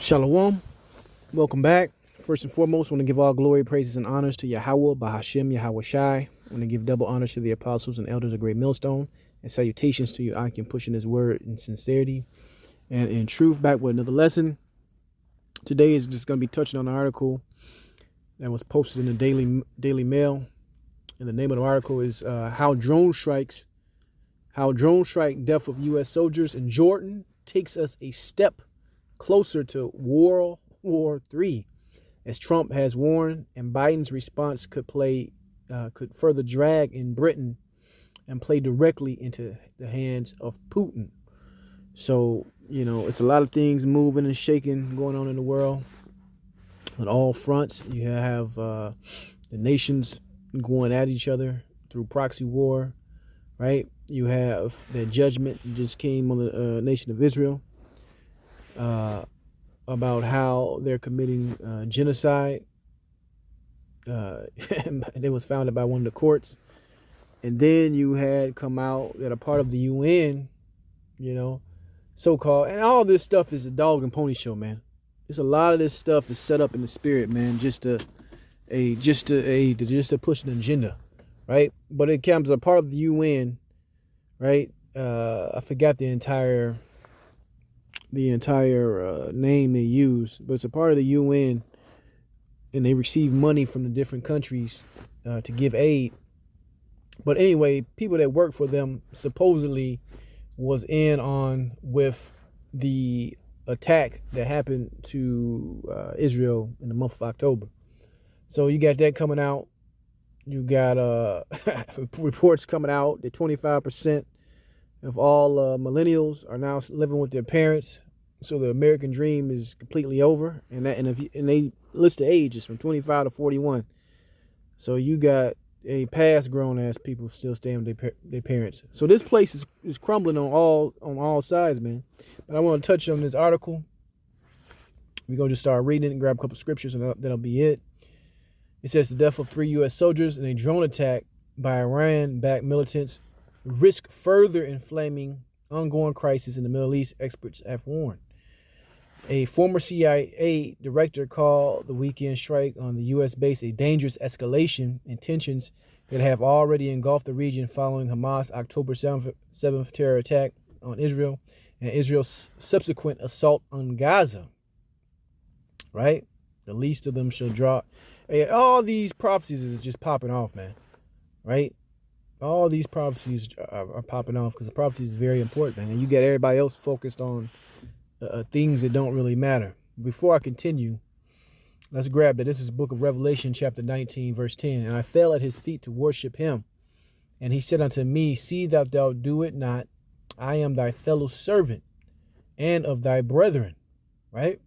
Shalom. Welcome back. First and foremost, I want to give all glory, praises, and honors to Yahweh, Bahashem, Yahweh Shai. I want to give double honors to the apostles and elders of Great Millstone, and salutations to you, Akim, pushing this word in sincerity and in truth. Back with another lesson. Today is just going to be touching on an article that was posted in the Daily Mail. And the name of the article is How Drone Strike Death of U.S. Soldiers in Jordan Takes Us a Step Closer to World War III, as Trump has warned, and Biden's response could further drag in Britain and play directly into the hands of Putin. So, it's a lot of things moving and shaking going on in the world on all fronts. You have the nations going at each other through proxy war, right? You have the judgment that just came on the nation of Israel about how they're committing genocide. And it was founded by one of the courts. And then you had come out that a part of the UN, so-called, and all this stuff is a dog and pony show, man. There's a lot of this stuff is set up in the spirit, man, just to push an agenda, right? But it comes a part of the UN, right? I forgot the entire name they use, but it's a part of the UN, and they receive money from the different countries to give aid. But anyway, people that work for them supposedly was in on with the attack that happened to Israel in the month of October. So you got that coming out. You got reports coming out that 25% of all millennials are now living with their parents. So the American dream is completely over. And they list the ages from 25 to 41. So you got a past grown ass people still staying with their parents. So this place is crumbling on all sides, man. But I want to touch on this article. We're going to just start reading it and grab a couple scriptures, and that'll be it. It says the death of 3 U.S. soldiers in a drone attack by Iran-backed militants risk further inflaming ongoing crisis in the Middle East, experts have warned. A former CIA director called the weekend strike on the U.S. base a dangerous escalation in tensions that have already engulfed the region following Hamas' October 7th terror attack on Israel and Israel's subsequent assault on Gaza. Right? The least of them shall draw. Hey, all these prophecies is just popping off, man. Right? All these prophecies are popping off because the prophecy is very important, man. And you get everybody else focused on things that don't really matter. Before I continue, let's grab that. This is the book of Revelation, chapter 19, verse 10. And I fell at his feet to worship him. And he said unto me, see that thou do it not. I am thy fellow servant and of thy brethren, right?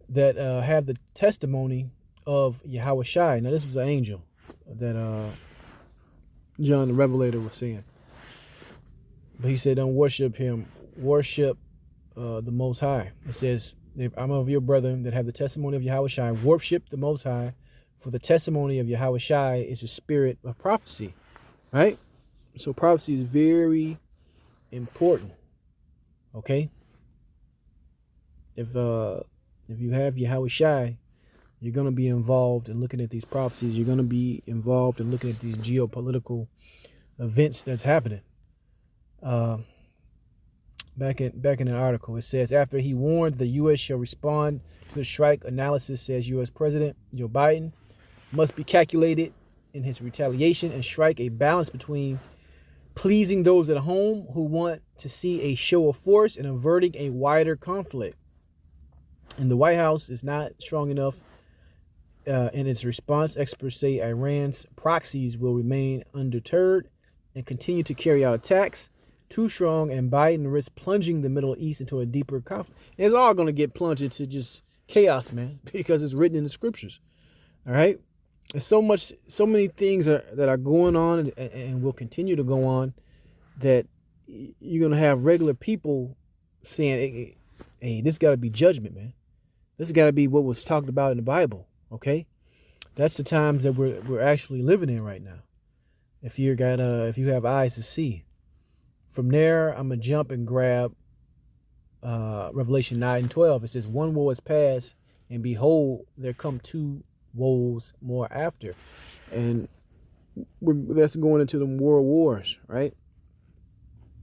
That have the testimony of Yahweh Shai. Now, this was an angel that John the Revelator was saying. But he said, don't worship him. Worship the Most High. It says, I'm of your brethren that have the testimony of Yahweh Shai. Worship the Most High, for the testimony of Yahweh Shai is the spirit of prophecy. Right? So prophecy is very important. Okay? If you have Yahweh Shai, you're going to be involved in looking at these prophecies. You're going to be involved in looking at these geopolitical events that's happening. Back in the article, it says, after he warned the U.S. shall respond to the strike, analysis says U.S. President Joe Biden must be calculated in his retaliation and strike a balance between pleasing those at home who want to see a show of force and averting a wider conflict. And the White House is not strong enough in its response. Experts say Iran's proxies will remain undeterred and continue to carry out attacks. Too strong, and Biden risks plunging the Middle East into a deeper conflict. It's all going to get plunged into just chaos, man, because it's written in the scriptures. All right. There's so many things that are going on and will continue to go on that you're going to have regular people saying, hey, this got to be judgment, man. This has got to be what was talked about in the Bible. Okay. That's the times that we're actually living in right now. If you have eyes to see. From there, I'm going to jump and grab Revelation 9:12. It says, one woe is past, and behold, there come two woes more after. And that's going into the world wars, right?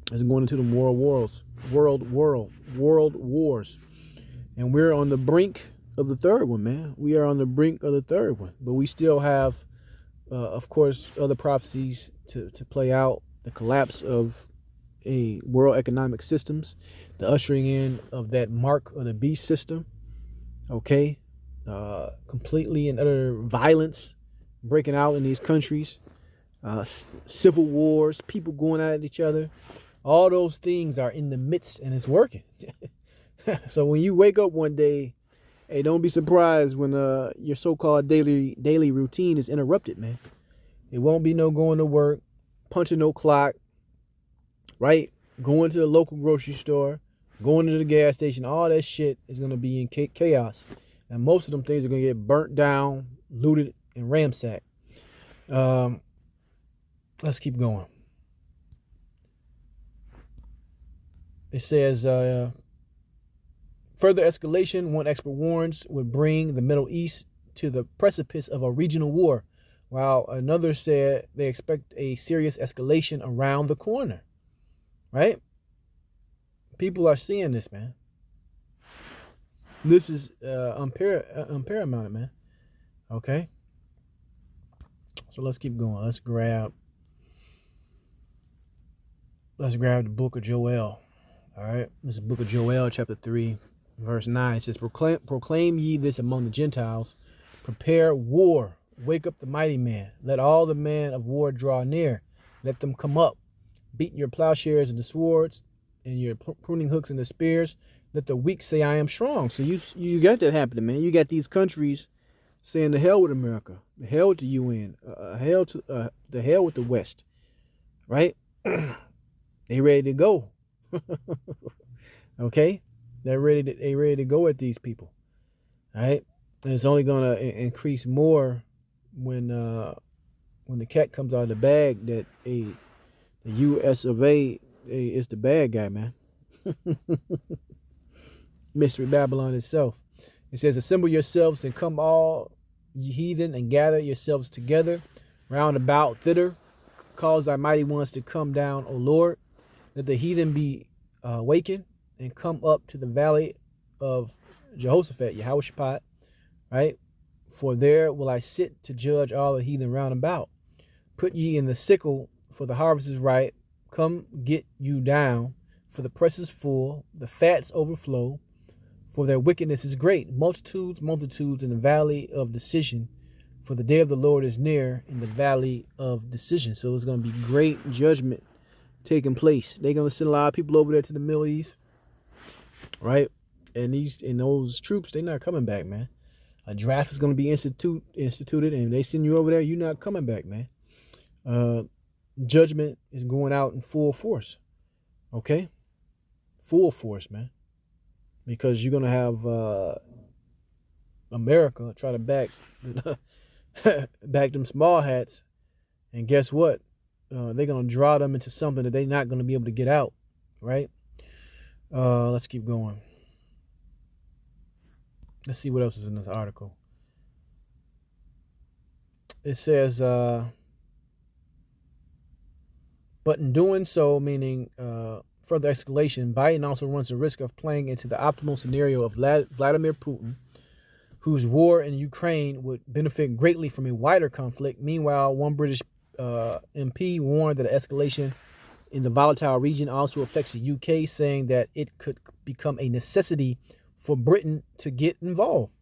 That's going into the world wars. And we're on the brink of the third one, man. We are on the brink of the third one. But we still have, of course, other prophecies to play out. The collapse of a world economic systems, the ushering in of that mark of the beast system, okay? Completely and utter violence breaking out in these countries, civil wars, people going at each other. All those things are in the midst, and it's working. So when you wake up one day, hey, don't be surprised when your so-called daily routine is interrupted, man. It won't be no going to work, punching no clock, right? Going to the local grocery store, going to the gas station, all that shit is going to be in chaos. And most of them things are going to get burnt down, looted, and ransacked. Let's keep going. It says, further escalation, one expert warns, would bring the Middle East to the precipice of a regional war, while another said they expect a serious escalation around the corner. Right? People are seeing this, man. This is unparamount, man. Okay? So let's keep going. Let's grab the book of Joel. All right? This is the book of Joel, chapter 3, verse 9. It says, proclaim ye this among the Gentiles. Prepare war. Wake up the mighty man. Let all the men of war draw near. Let them come up. Beat your plowshares into swords and your pruning hooks into spears. Let the weak say, I am strong. So you got that happening, man. You got these countries saying, the hell with America, the hell with the UN, the hell with the West, right? They ready to go. Okay, they ready to go at these people, all right? And it's only gonna increase more when the cat comes out of the bag that the U.S. of A is the bad guy, man. Mystery Babylon itself. It says, assemble yourselves and come all ye heathen and gather yourselves together round about thither. Cause thy mighty ones to come down, O Lord. Let the heathen be awakened and come up to the valley of Jehoshaphat, Yahushaphat, right? For there will I sit to judge all the heathen round about. Put ye in the sickle, for the harvest is ripe. Come get you down, for the press is full, the fats overflow, for their wickedness is great. Multitudes in the valley of decision, for the day of the Lord is near in the valley of decision. So it's going to be great judgment taking place. They're going to send a lot of people over there to the Middle East, right? And those troops, they're not coming back, man. A draft is going to be instituted, and they send you over there, you're not coming back, man. Judgment is going out in full force. Okay? Full force, man. Because you're going to have America try to back them small hats. And guess what? They're going to draw them into something that they're not going to be able to get out. Right? Let's keep going. Let's see what else is in this article. It says, but in doing so, meaning further escalation, Biden also runs the risk of playing into the optimal scenario of Vladimir Putin, whose war in Ukraine would benefit greatly from a wider conflict. Meanwhile, one British MP warned that the escalation in the volatile region also affects the UK, saying that it could become a necessity for Britain to get involved.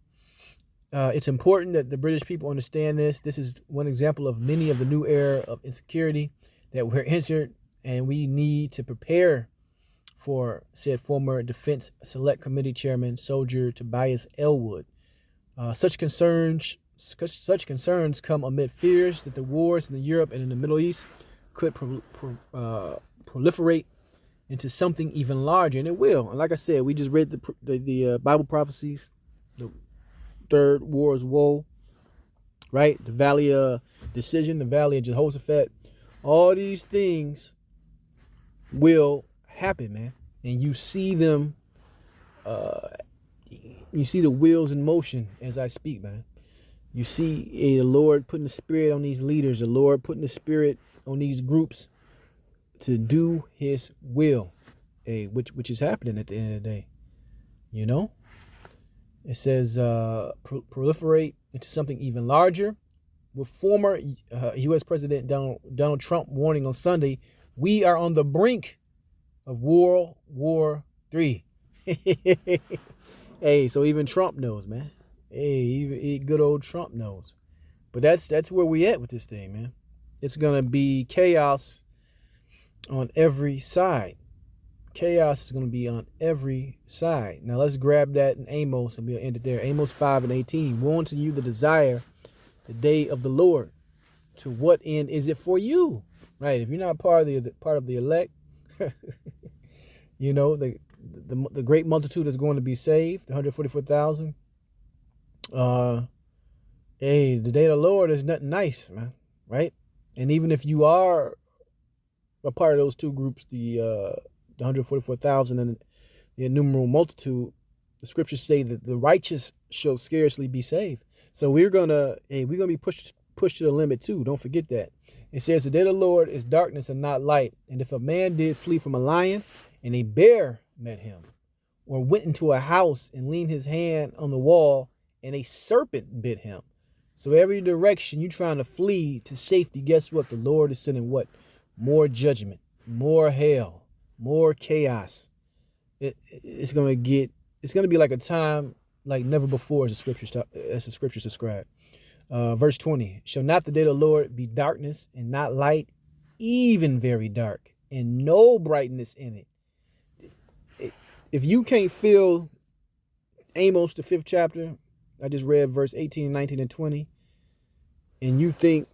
It's important that the British people understand this. This is one example of many of the new era of insecurity that we're entered, and we need to prepare for, said former Defense Select Committee Chairman Soldier Tobias Elwood. Such concerns come amid fears that the wars in Europe and in the Middle East could proliferate into something even larger, and it will. And like I said, we just read the Bible prophecies, the third war's woe, right? The valley of decision, the valley of Jehoshaphat. All these things will happen, man. And you see them You see the wheels in motion as I speak, man. You see the Lord putting the spirit on these leaders, the Lord putting the spirit on these groups to do his will, which is happening at the end of the day. You know, it says proliferate into something even larger. With former U.S. President Donald Trump warning on Sunday, we are on the brink of World War III. Hey, so even Trump knows, man. Hey, even good old Trump knows. But that's where we at with this thing, man. It's gonna be chaos on every side. Chaos is gonna be on every side. Now let's grab that in Amos and we'll end it there. Amos 5:18. Woe unto you that desire the day of the Lord. To what end is it for you? Right. If you're not part of the elect, you know, the great multitude is going to be saved, 144,000. Hey, the day of the Lord is nothing nice, man. Right. And even if you are a part of those two groups, the 144,000 and the innumerable multitude, the scriptures say that the righteous shall scarcely be saved. So we're gonna be pushed to the limit too. Don't forget that. It says the day of the Lord is darkness and not light. And if a man did flee from a lion and a bear met him, or went into a house and leaned his hand on the wall and a serpent bit him. So every direction you're trying to flee to safety, guess what? The Lord is sending what? More judgment, more hell, more chaos. It's gonna be like a time like never before, as the scriptures describe. Verse 20, shall not the day of the Lord be darkness and not light, even very dark, and no brightness in it? If you can't feel Amos, the 5th chapter, I just read verse 18, 19, and 20, and you think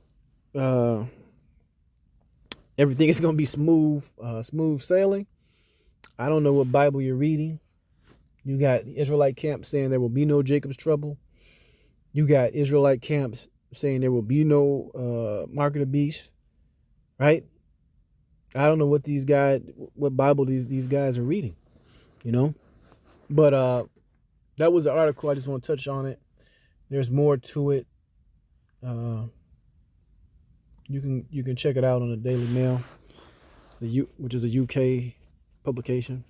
everything is going to be smooth sailing, I don't know what Bible you're reading. You got Israelite camps saying there will be no Jacob's trouble. You got Israelite camps saying there will be no mark of the beast, right? I don't know what Bible these guys are reading, you know? But that was the article. I just want to touch on it. There's more to it. You can check it out on the Daily Mail, which is a UK publication.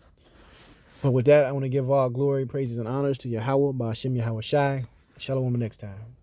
But with that, I want to give all glory, praises, and honors to Yahweh, Ba'ashem Yahweh Shai. Shalom next time.